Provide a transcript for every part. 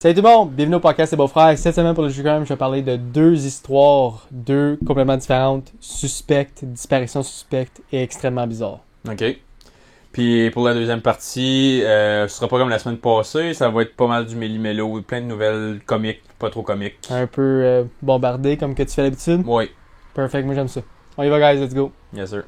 Salut tout le monde, bienvenue au podcast des beaux-frères. Cette semaine pour le Sugar, je vais parler de deux histoires, deux complètement différentes, suspectes, disparitions suspectes et extrêmement bizarres. OK. Puis pour la deuxième partie, ce sera pas comme la semaine passée, ça va être pas mal du méli-mélo, plein de nouvelles comiques, pas trop comiques. Un peu bombardé comme que tu fais d'habitude. Oui. Perfect, moi j'aime ça. On y va guys, let's go. Yes sir.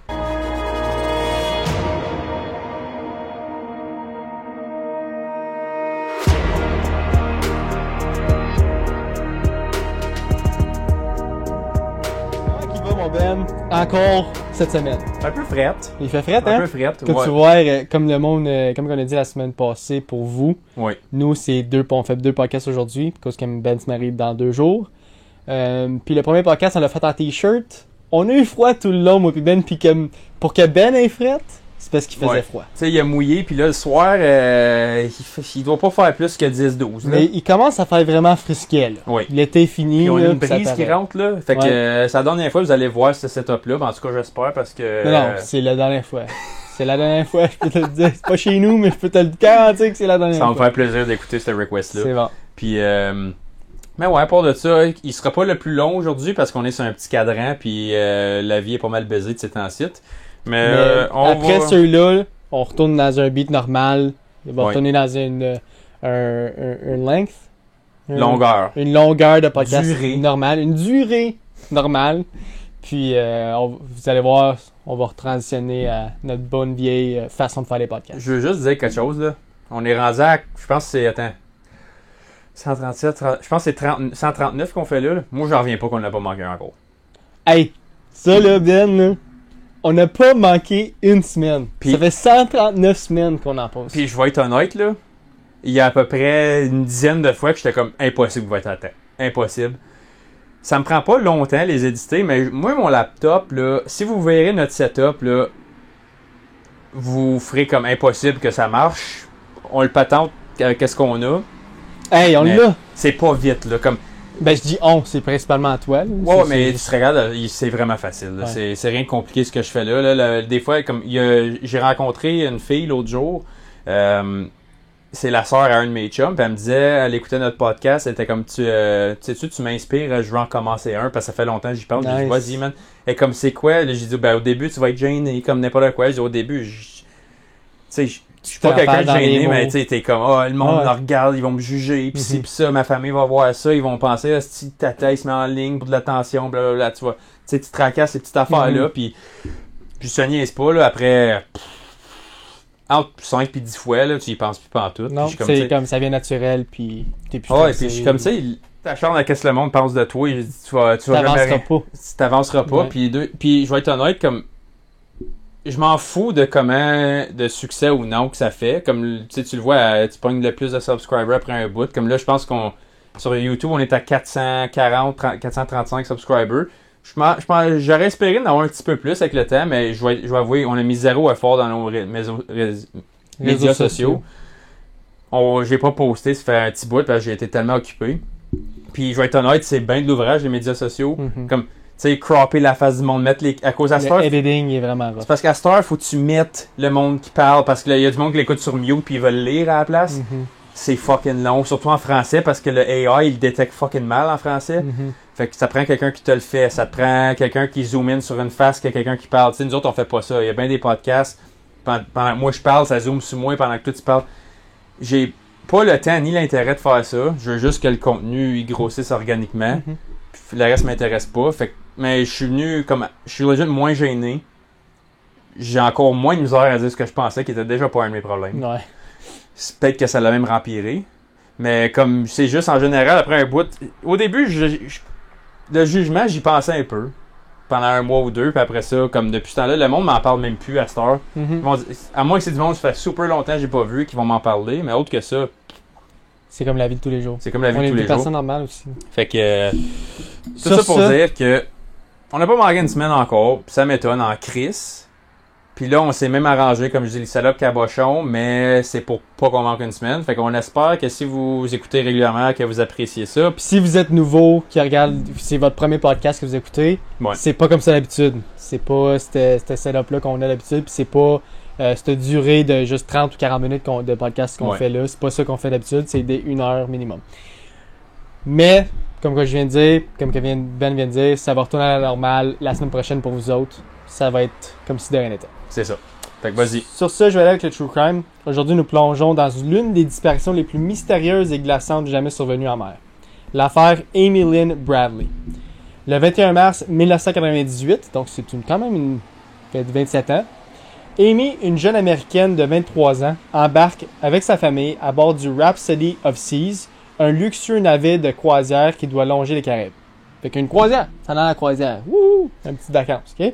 Comment il va mon Ben? Encore cette semaine. Un peu frette. Il fait frette, hein? Un peu frette, Comme ouais. tu vois, comme le monde, comme on a dit la semaine passée pour vous, Oui. nous on fait deux podcasts aujourd'hui, parce que Ben se marie dans 2 jours. Puis le premier podcast, on l'a fait en t-shirt. On a eu froid tout le long, moi puis Ben, puis comme pour que Ben ait frette, c'est parce qu'il faisait Ouais. froid. Tu sais, il a mouillé, puis là, le soir, il doit pas faire plus que 10-12. là. Mais il commence à faire vraiment frisquet, là. Oui. L'été fini, Puis on a là, une puis ça brise qui paraît. rentre, là. Fait que c'est la dernière fois que vous allez voir ce setup-là. Ben, en tout cas, j'espère, parce que... Non, c'est la dernière fois. C'est la dernière fois, je peux te le dire. C'est pas chez nous, mais je peux te le garantir que c'est la dernière ça va me fois. faire plaisir d'écouter ce request-là. C'est bon. Puis, mais ouais, à part de ça, il sera pas le plus long aujourd'hui parce qu'on est sur un petit cadran, puis la vie est pas mal baisée de ces temps-ci. Mais, Mais on après va... ceux-là, on retourne dans un beat normal. Il va Ouais. retourner dans une length. Longueur. Une longueur de podcast Durée. normale. Une durée normale. Puis, vous allez voir, on va retransitionner à notre bonne vieille façon de faire les podcasts. Je veux juste dire quelque chose, là. On est rendu à... Je pense que c'est... Attends. 137, je pense que c'est 139 qu'on fait là. Moi, j'en reviens pas qu'on n'a pas manqué encore. Hey, ça là, Ben, là, on n'a pas manqué une semaine. Puis- Ça fait 139 semaines qu'on en pose. Puis je vais être honnête, là. Il y a à peu près une dizaine de fois que j'étais comme impossible de va être à temps. Impossible. Ça me prend pas longtemps les éditer, mais moi, mon laptop, là, si vous verrez notre setup, là, vous ferez comme impossible que ça marche. On le patente avec ce qu'on a. Hey, on Mais l'a. C'est pas vite, là. Comme, Ben, je dis on, c'est principalement à toi. Là. ouais, C'est- mais tu te regardes, c'est vraiment facile. là. Ouais. C'est rien de compliqué ce que je fais là. Des fois, comme j'ai rencontré une fille l'autre jour. C'est la sœur à un de mes chums, puis elle me disait, elle écoutait notre podcast, elle était comme, tu sais-tu, tu m'inspires, je veux en commencer un, parce que ça fait longtemps que j'y parle. J'ai dit, Nice. vas-y, man. Et comme, c'est quoi? Là, j'ai dit, ben, au début, tu vas être gêné, comme n'importe quoi. J'ai dit, au début, tu sais, je suis pas t'en quelqu'un parles de dans les gêné, mots. mais tu sais, t'es comme, oh, le monde Ouais. me regarde, ils vont me juger, pis ci, Mhm. pis ça, ma famille va voir ça, ils vont penser, ah, si ta tête se met en ligne pour de l'attention, blablabla, tu vois. Tu sais, tu te tracasses ces petites affaires-là, Mhm. puis ça niaise pas, là, après, entre 5 puis 10 fois, là, tu y penses plus pantoute. Non, Puis je suis comme, c'est tu sais, comme ça vient naturel, puis t'es plus ouais, stressé. puis je suis comme ça, t'acharnes à qu'est-ce que le monde pense de toi, et tu vas T'avanceras jamais, pas. tu t'avanceras pas, Ouais. puis je vais être honnête, comme, je m'en fous de comment, de succès ou non que ça fait, comme, tu sais, tu le vois, tu pognes le plus de subscribers après un bout, comme là, je pense sur YouTube, on est à 435 subscribers. J'aurais espéré en avoir un petit peu plus avec le temps, mais je vais avouer, on a mis zéro effort dans nos médias sociaux. J'ai pas posté, ça fait un petit bout parce que j'ai été tellement occupé. Puis je vais être honnête, c'est bien de l'ouvrage, les médias sociaux. Mhm. Comme, tu sais, cropper la face du monde, mettre à cause à cette Le heure. editing est vraiment rough. C'est parce qu'à cette heure, faut que tu mettes le monde qui parle, parce qu'il y a du monde qui l'écoute sur mute puis ils veulent lire à la place. Mhm. C'est fucking long, surtout en français, parce que le AI, il détecte fucking mal en français. Mhm. Fait que ça prend quelqu'un qui te le fait, ça te prend quelqu'un qui zoom in sur une face que quelqu'un qui parle. Tu sais, nous autres, on fait pas ça. Il y a bien des podcasts, pendant que moi je parle, ça zoome sur moi pendant que toi tu parles. J'ai pas le temps ni l'intérêt de faire ça. Je veux juste que le contenu il grossisse organiquement. Mhm. Puis le reste m'intéresse pas. Fait que, mais je suis venu comme, je suis legit moins gêné. J'ai encore moins de misère à dire ce que je pensais, qui était déjà pas un de mes problèmes. Ouais. C'est peut-être que ça l'a même empiré. Mais comme c'est juste en général, après un bout. Au début, le jugement, j'y pensais un peu. Pendant un mois ou deux, puis après ça, comme depuis ce temps-là, le monde m'en parle même plus à cette heure. Mhm. Ils vont dire- à moins que c'est du monde, ça fait super longtemps que j'ai pas vu, qu'ils vont m'en parler, mais autre que ça, C'est comme la vie de tous les jours. c'est comme la vie On de est tous des les jours. personnes normales aussi. Fait que, tout Sur ça pour dire que, on n'a pas manqué une semaine encore, puis ça m'étonne en crise. Puis là, on s'est même arrangé, comme je dis, les salopes cabochons, mais c'est pour pas qu'on manque une semaine. Fait qu'on espère que si vous écoutez régulièrement, que vous appréciez ça. Puis si vous êtes nouveau, qui regarde, c'est votre premier podcast que vous écoutez, Ouais. c'est pas comme ça d'habitude. C'est pas cette setup-là qu'on a d'habitude, puis c'est pas cette durée de juste 30 ou 40 minutes de podcast qu'on Ouais. fait là. C'est pas ça qu'on fait d'habitude, c'est des 1 heure minimum. Mais, comme je viens de dire, comme Ben vient de dire, ça va retourner à la normale la semaine prochaine pour vous autres. Ça va être comme si de rien n'était. C'est ça. Fait que vas-y. Sur ce, je vais aller avec le True Crime. Aujourd'hui, nous plongeons dans l'une des disparitions les plus mystérieuses et glaçantes jamais survenues en mer. L'affaire Amy Lynn Bradley. Le 21 mars 1998, donc c'est quand même une 27 ans, Amy, une jeune américaine de 23 ans, embarque avec sa famille à bord du Rhapsody of Seas, un luxueux navire de croisière qui doit longer les Caraïbes. Fait qu'une croisière, ça a la croisière. Wouhou! Une petite vacance, ok?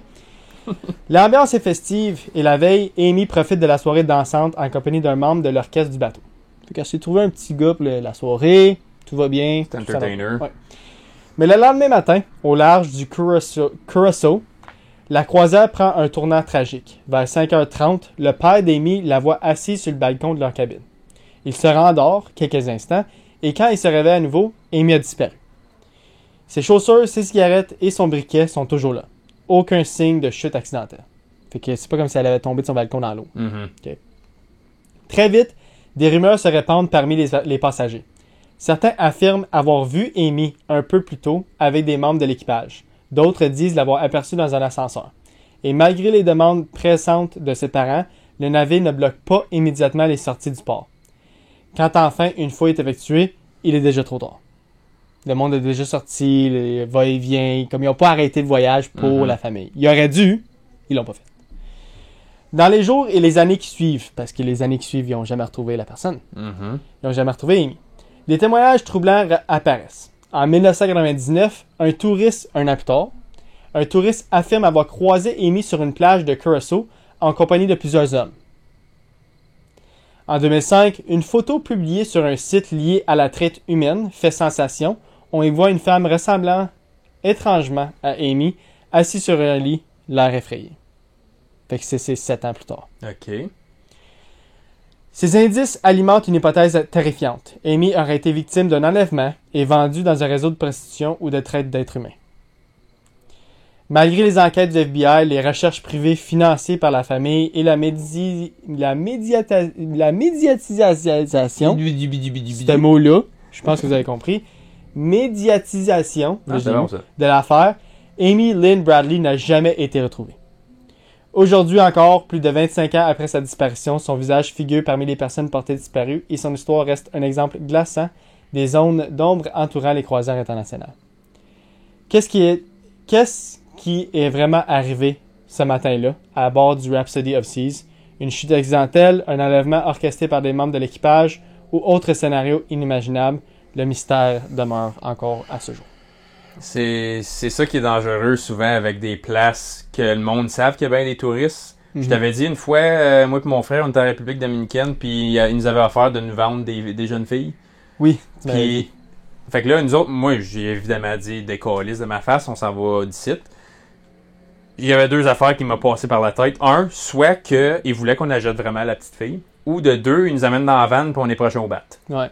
L'ambiance est festive et la veille, Amy profite de la soirée dansante en compagnie d'un membre de l'orchestre du bateau. Fait qu'elle s'est trouvé un petit gars pour la soirée, tout va bien. C'est entertainer. Ouais. Mais le lendemain matin, au large du Curaçao, la croisière prend un tournant tragique. Vers 5h30, le père d'Amy la voit assise sur le balcon de leur cabine. Il se rendort quelques instants et quand il se réveille à nouveau, Amy a disparu. Ses chaussures, ses cigarettes et son briquet sont toujours là. Aucun signe de chute accidentelle. Fait que c'est pas comme si elle avait tombé de son balcon dans l'eau. Okay. Très vite, des rumeurs se répandent parmi les passagers. Certains affirment avoir vu Amy un peu plus tôt avec des membres de l'équipage. D'autres disent l'avoir aperçue dans un ascenseur. Et malgré les demandes pressantes de ses parents, le navire ne bloque pas immédiatement les sorties du port. Quand enfin une fouille est effectuée, il est déjà trop tard. Le monde est déjà sorti, les va-et-vient, comme ils n'ont pas arrêté le voyage pour la famille. Ils auraient dû, ils l'ont pas fait. Dans les jours et les années qui suivent, parce que les années qui suivent, ils n'ont jamais retrouvé la personne. Ils n'ont jamais retrouvé Amy. Des témoignages troublants apparaissent. En 1999, un touriste affirme avoir croisé Amy sur une plage de Curaçao en compagnie de plusieurs hommes. En 2005, une photo publiée sur un site lié à la traite humaine fait sensation. On y voit une femme ressemblant étrangement à Amy, assise sur un lit, l'air effrayé. Fait que c'est 7 ans plus tard. OK. Ces indices alimentent une hypothèse terrifiante. Amy aurait été victime d'un enlèvement et vendue dans un réseau de prostitution ou de traite d'êtres humains. Malgré les enquêtes du FBI, les recherches privées financées par la famille et la médiatisation, ce mot-là, je pense que vous avez compris, médiatisation de l'affaire, Amy Lynn Bradley n'a jamais été retrouvée. Aujourd'hui encore, plus de 25 ans après sa disparition, son visage figure parmi les personnes portées disparues et son histoire reste un exemple glaçant des zones d'ombre entourant les croisières internationales. Qu'est-ce qui est vraiment arrivé ce matin-là à bord du Rhapsody of Seas? Une chute accidentelle, un enlèvement orchestré par des membres de l'équipage ou autre scénario inimaginable? Le mystère demeure encore à ce jour. C'est ça qui est dangereux souvent avec des places que le monde savent qu'il y a bien des touristes. Je t'avais dit une fois, moi et mon frère, on était en République dominicaine, puis ils nous avaient offert de nous vendre des jeunes filles. Oui. Puis, fait que là, nous autres, moi, j'ai évidemment dit des câlisses de ma face, on s'en va d'ici. Il y avait deux affaires qui m'ont passé par la tête. Un, soit qu'ils voulaient qu'on achète vraiment la petite fille, ou de deux, ils nous amènent dans la van puis on est prochain au bat. Ouais.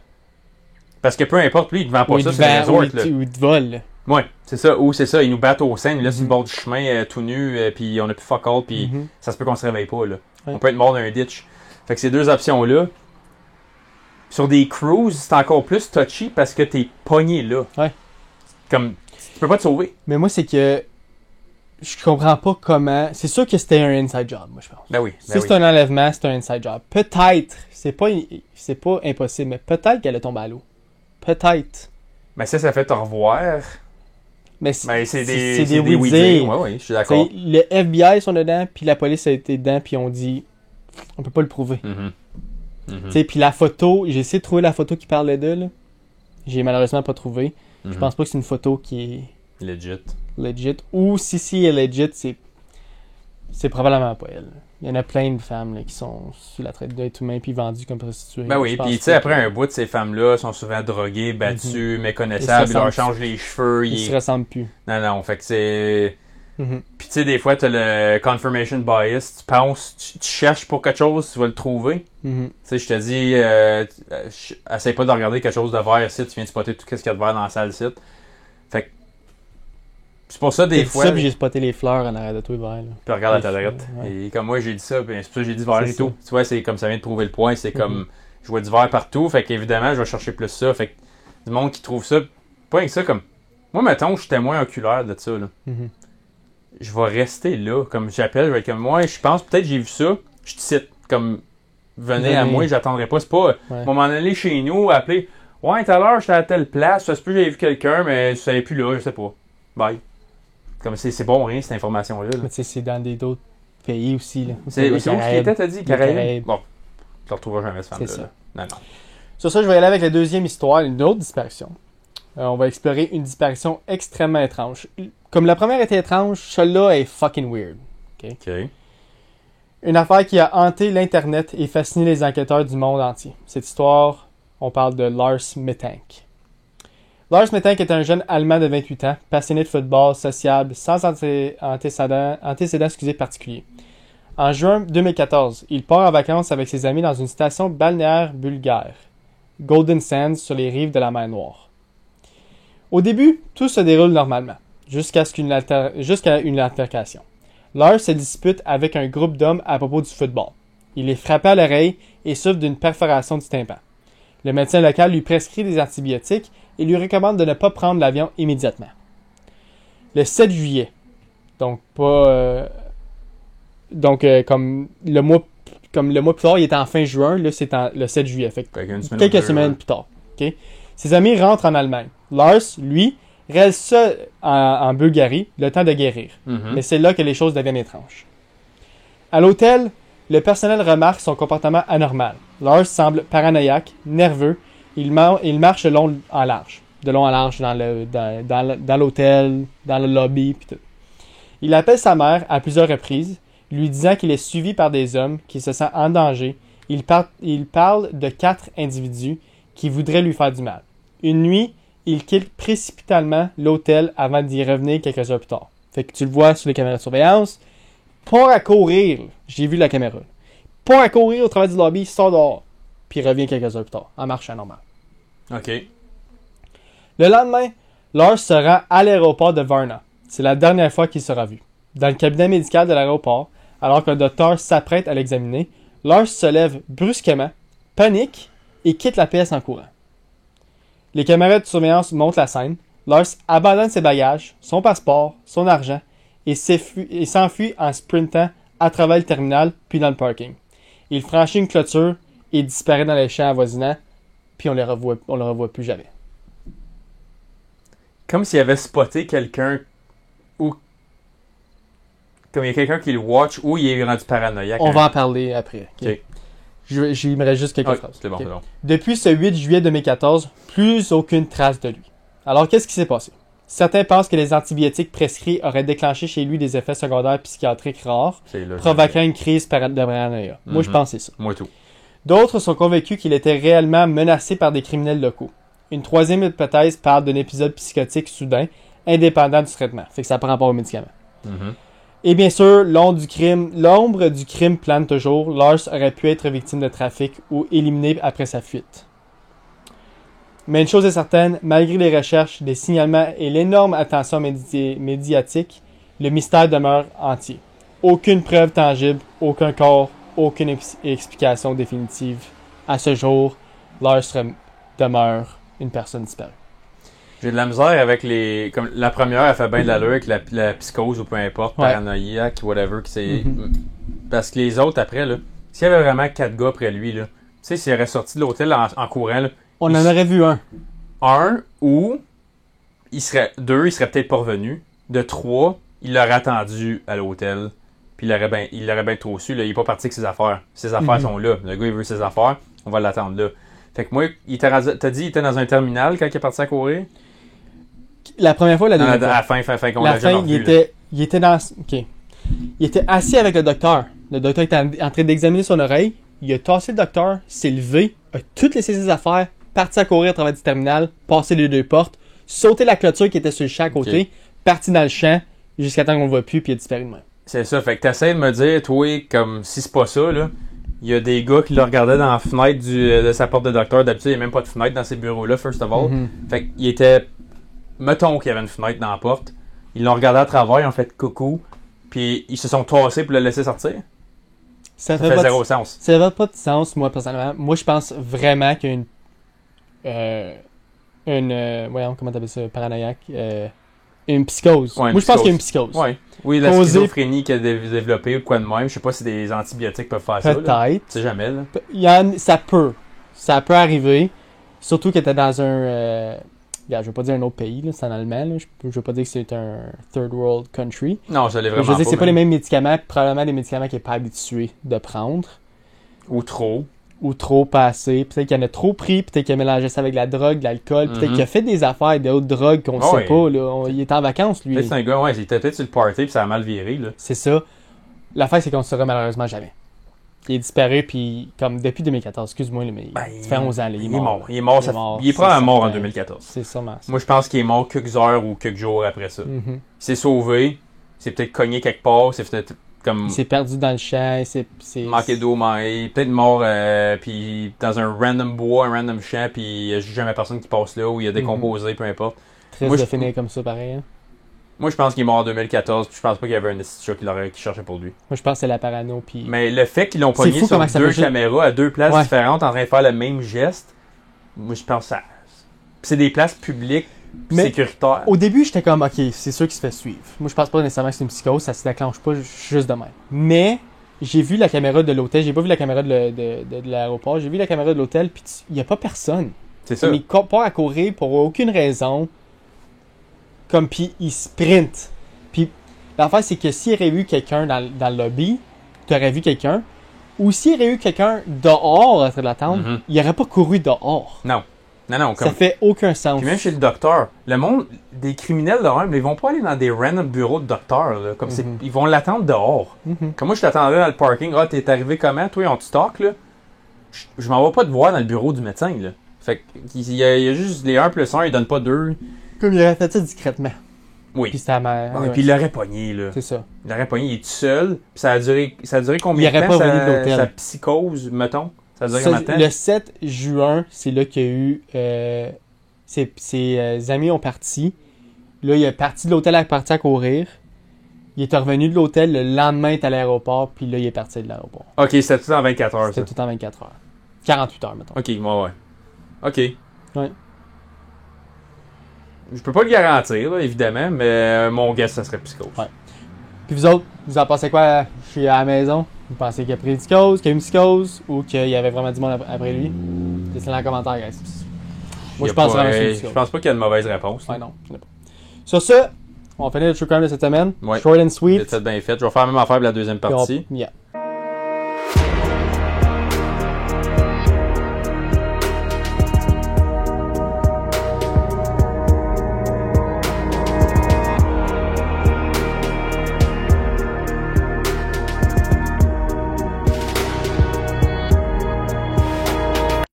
Parce que peu importe, lui, il ne vend pas ça sur les resorts. Ou il te vole. Ouais, c'est ça. Ou c'est ça, ils nous battent au sein, ils nous laissent sur le bord du chemin tout nu, puis on a plus fuck all, puis ça se peut qu'on se réveille pas, là. Ouais. On peut être mort dans un ditch. Fait que ces deux options-là, sur des cruises, c'est encore plus touchy parce que t'es pogné là. Ouais. Comme, tu peux pas te sauver. Mais moi, c'est que je comprends pas comment. C'est sûr que c'était un inside job, moi, je pense. Ben oui. Si c'est un enlèvement, c'est un inside job. Peut-être, c'est pas impossible, mais peut-être qu'elle est tombée à l'eau. Peut-être. Mais ça fait te revoir. Mais c'est des oui-dire. Ouais, je suis d'accord. Le FBI sont dedans, puis la police a été dedans, puis on dit, on peut pas le prouver. Puis la photo, j'ai essayé de trouver la photo qui parlait d'eux, là. J'ai malheureusement pas trouvé. Je pense pas que c'est une photo qui est legit. Ou si elle est legit, c'est probablement pas elle. Il y en a plein de femmes là, qui sont sous la traite d'êtres humains puis vendues comme prostituées. Ben oui, puis tu sais, après un bout de ces femmes-là sont souvent droguées, battues, méconnaissables, ils leur changent les cheveux. Ils se ressemblent plus. Non, fait que c'est... Puis tu sais, des fois, t'as le confirmation bias, tu penses, tu cherches pour quelque chose, tu vas le trouver. Tu sais, je te dis, essaye pas de regarder quelque chose de vert ici, tu viens de spotter tout ce qu'il y a de vert dans la salle ici. Fait que C'est pour ça, des J'ai dit fois. ça, puis j'ai spoté les fleurs en arrière de toi, vert. Puis regarde à ta Les droite. fleurs, ouais. Et comme moi, j'ai dit ça, puis c'est pour ça que j'ai dit vert C'est et tout. ça. Tu vois, c'est comme ça vient de prouver le point. C'est comme, je vois du vert partout. Fait qu'évidemment, je vais chercher plus ça. Fait que du monde qui trouve ça, pas rien que ça, comme. Moi, mettons, je suis témoin oculaire de ça, là. Mhm. Je vais rester là. Comme j'appelle, je vais être comme, moi, je pense, peut-être j'ai vu ça. Je te cite. Comme, venez à moi, j'attendrai pas. C'est pas, Ouais. m'en aller chez nous, appeler. Ouais, tout à l'heure, j'étais à telle place. Ça se peut que j'avais vu quelqu'un, mais je savais plus là, je sais pas. Bye. Comme c'est bon, rien, cette information-là. Là. Mais tu sais, c'est dans d'autres pays aussi. Là. C'est les où ce qui Caraïbes. était, t'as dit? Les Caraïbes? Caraïbes. Bon, tu ne retrouveras jamais ce femme-là. C'est ça. Là. Non, non. Sur ça, je vais aller avec la deuxième histoire, une autre disparition. On va explorer une disparition extrêmement étrange. Comme la première était étrange, celle-là est fucking weird. OK. Une affaire qui a hanté l'Internet et fasciné les enquêteurs du monde entier. Cette histoire, on parle de Lars Mittank. Lars Mittank est un jeune Allemand de 28 ans, passionné de football, sociable, sans antécédents particuliers. En juin 2014, il part en vacances avec ses amis dans une station balnéaire bulgare, Golden Sands, sur les rives de la mer Noire. Au début, tout se déroule normalement, jusqu'à une altercation. Lars se dispute avec un groupe d'hommes à propos du football. Il est frappé à l'oreille et souffre d'une perforation du tympan. Le médecin local lui prescrit des antibiotiques et lui recommande de ne pas prendre l'avion immédiatement. Le 7 juillet, donc comme le mois plus tard, il était en fin juin, là c'est le 7 juillet, fait quelques semaines plus tard. Okay? Ses amis rentrent en Allemagne. Lars, lui, reste seul en Bulgarie, le temps de guérir. Mais c'est là que les choses deviennent étranges. À l'hôtel, le personnel remarque son comportement anormal. Lars semble paranoïaque, nerveux. Il marche de long en large dans l'hôtel, dans le lobby, puis tout. Il appelle sa mère à plusieurs reprises, lui disant qu'il est suivi par des hommes, qu'il se sent en danger. Il parle de 4 individus qui voudraient lui faire du mal. Une nuit, il quitte précipitamment l'hôtel avant d'y revenir quelques heures plus tard. Fait que tu le vois sur les caméras de surveillance. Part à courir. J'ai vu la caméra. Part à courir au travers du lobby, il sort dehors. Puis il revient quelques heures plus tard, en marchant normal. OK. Le lendemain, Lars se rend à l'aéroport de Varna. C'est la dernière fois qu'il sera vu. Dans le cabinet médical de l'aéroport, alors qu'un docteur s'apprête à l'examiner, Lars se lève brusquement, panique et quitte la pièce en courant. Les caméras de surveillance montrent la scène. Lars abandonne ses bagages, son passeport, son argent et s'enfuit en sprintant à travers le terminal puis dans le parking. Il franchit une clôture et disparaît dans les champs avoisinants, puis on le revoit plus jamais. Comme s'il avait spoté quelqu'un ou comme il y a quelqu'un qui le watch ou il est rendu paranoïaque. On va en parler après. OK. Il me reste juste quelques phrases. C'est bon, Okay. c'est bon. Depuis ce 8 juillet 2014, plus aucune trace de lui. Alors, qu'est-ce qui s'est passé? Certains pensent que les antibiotiques prescrits auraient déclenché chez lui des effets secondaires psychiatriques rares, provoquant une crise de paranoïa. Moi, je pense que c'est ça. Moi, tout. D'autres sont convaincus qu'il était réellement menacé par des criminels locaux. Une troisième hypothèse parle d'un épisode psychotique soudain, indépendant du traitement. Fait que ça prend rapport aux médicaments. Et bien sûr, l'ombre du crime plane toujours. Lars aurait pu être victime de trafic ou éliminé après sa fuite. Mais une chose est certaine, malgré les recherches, les signalements et l'énorme attention médiatique, le mystère demeure entier. Aucune preuve tangible, aucun corps, aucune explication définitive. À ce jour, Lars demeure une personne disparue. J'ai de la misère avec les... Comme la première, elle fait bien de l'allure avec la psychose ou peu importe, paranoïaque, whatever. Que c'est... Parce que les autres, après, là, s'il y avait vraiment 4 gars après lui, là, tu sais, s'il aurait sorti de l'hôtel en courant, là, on en aurait vu un. Un, ou il serait peut-être pas revenu. De 3, il l'aurait attendu à l'hôtel. Puis il l'aurait bien trop su. Là, il est pas parti avec ses affaires. Ses affaires sont là. Le gars, il veut ses affaires. On va l'attendre là. Fait que moi, t'as dit qu'il était dans un terminal quand il est parti à courir? La première fois ou la deuxième fois? À la fin, qu'on la l'a fin, jamais il était dans... OK. Il était assis avec le docteur. Le docteur était en train d'examiner son oreille. Il a tassé le docteur, s'est levé, a tout laissé ses affaires, parti à courir à travers du terminal, passé les 2 portes, sauté la clôture qui était sur le champ à côté, parti dans le champ, jusqu'à temps qu'on le voit plus, puis il a disparu de même. C'est ça. Fait que t'essaies de me dire, toi, comme si c'est pas ça, là, il y a des gars qui le regardaient dans la fenêtre de sa porte de docteur. D'habitude, il n'y a même pas de fenêtre dans ces bureaux-là, first of all. Fait qu'il était... Mettons qu'il y avait une fenêtre dans la porte. ils l'ont regardé à travers, ils ont fait coucou, puis ils se sont tassés pour le laisser sortir. Ça fait pas zéro sens. Ça fait pas de sens, moi, personnellement. Moi, je pense vraiment qu'il y a voyons, comment t'appelles ça, paranoïaque, une psychose. Ouais, moi, je pense qu'il y a une psychose. Ouais. Oui, la Causée- schizophrénie qu'il a développée ou quoi de même. Je sais pas si des antibiotiques peuvent faire ça. là. Peut-être. Tu sais jamais, là. Ça peut. Ça peut arriver. Surtout que t'es dans un... je veux pas dire un autre pays, là, c'est en allemand. Là. Je veux pas dire que c'est un third world country. Non, je l'ai Mais vraiment je veux dire, c'est pas les mais- mêmes médicaments, probablement des médicaments qu'il n'est pas habitué de prendre. Ou trop. Ou trop passé. Peut-être qu'il en a trop pris, peut-être qu'il a mélangé ça avec de la drogue, de l'alcool, peut-être qu'il a fait des affaires d'autres drogues qu'on Ah sait ouais. pas. Là. Il est en vacances, lui. Peut-être c'est un gars, ouais, il était peut-être sur le party puis ça a mal viré, là. C'est ça. L'affaire, c'est qu'on ne saura malheureusement jamais. Il est disparu, puis comme depuis 2014, excuse-moi, là, mais ça fait 11 ans. Là, il est mort. Il est mort, il est probablement mort en 2014. C'est sûrement ça. Moi, je pense qu'il est mort quelques heures ou quelques jours après ça. Mhm. Il s'est sauvé, il s'est peut-être cogné quelque part, c'est peut-être comme Il s'est perdu dans le champ. C'est manqué d'eau, mais il est peut-être mort puis dans un random bois, un random champ, puis il n'y a jamais personne qui passe là, ou il a décomposé, peu importe. triste Moi, de je- finir comme ça, pareil. Hein. Moi, je pense qu'il est mort en 2014, puis je pense pas qu'il y avait un institut qui cherchait pour lui. Moi, je pense que c'est la parano. Puis... Mais le fait qu'ils l'ont C'est pogné fou sur comment ça deux peut juste- caméras à deux places Ouais. différentes en train de faire le même geste, moi, je pense que ça... Puis c'est des places publiques, Mais- sécuritaires. Au début, j'étais comme, ok, c'est sûr qu'il se fait suivre. Moi, je pense pas nécessairement que c'est une psychose, ça se déclenche pas juste de même. Mais, j'ai vu la caméra de l'hôtel, j'ai pas vu la caméra de l'aéroport, j'ai vu la caméra de l'hôtel, puis il y a pas personne. C'est ça. Mais il part à courir pour aucune raison. Comme, puis il sprint. Puis, l'affaire, c'est que s'il y aurait eu quelqu'un dans le lobby, tu aurais vu quelqu'un, ou s'il y aurait eu quelqu'un dehors en train de l'attendre, Mhm. il aurait pas couru dehors. Non, comme... Ça fait aucun sens. Puis même chez le docteur, le monde, des criminels de même, ils vont pas aller dans des random bureaux de docteur, là, comme c'est, ils vont l'attendre dehors. Mhm. Comme moi, je t'attendrais dans le parking, ah, t'es arrivé comment, toi, on te stock, là? Je m'en vais pas te voir dans le bureau du médecin, là. Fait qu'il y a juste les 1 plus 1, ils donnent pas 2. Comme il aurait fait ça discrètement. Oui. Puis c'était à ma... Ah, et puis il l'aurait pogné, là. C'est ça. Il l'aurait pogné, il est tout seul. Puis ça a duré combien Il de aurait temps, pas revenu de l'hôtel. sa psychose, mettons? Ça a duré Ça, combien de temps? le 7 juin, c'est là qu'il y a eu... ses amis ont parti. Là, il est parti de l'hôtel, il est parti à courir. Il est revenu de l'hôtel, le lendemain, il est à l'aéroport, puis là, il est parti de l'aéroport. Ok, c'était tout en 24 heures, ça. C'était tout en 24 heures. 48 heures, mettons. Ok, ouais. Ok. Ouais. Je peux pas le garantir, là, évidemment, mais mon guess, ça serait psychose. Ouais. Puis vous autres, vous en pensez quoi chez à la maison? Vous pensez qu'il a pris une psychose, qu'il y a eu une psychose, ou qu'il y avait vraiment du monde après lui? Laissez-le dans les commentaires, guys. Moi, je pense vraiment que c'est une Je psychose. pense pas qu'il y a de mauvaise réponse. Ouais, non, je n'ai pas. Sur ce, on finit le True Crime de cette semaine. Ouais. Short and sweet. C'est bien fait. Je vais faire la même affaire pour la deuxième Puis on- partie. yeah.